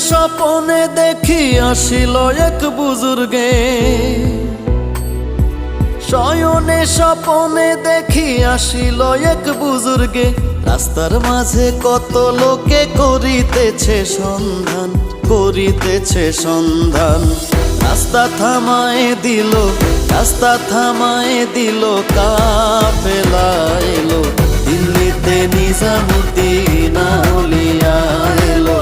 স্বপনে দেখি আসিল এক বুজুর্গে, শয়নে স্বপনে দেখি আসিল এক বুজুর্গে। রাস্তার মাঝে কত লোকে করিতেছে সন্ধান, করিতেছে সন্ধান। রাস্তা থামায় দিল, রাস্তা থামায় দিল, কাফেলা এলো দিল্লিতে নিজামুদ্দিন আউলিয়া এলো।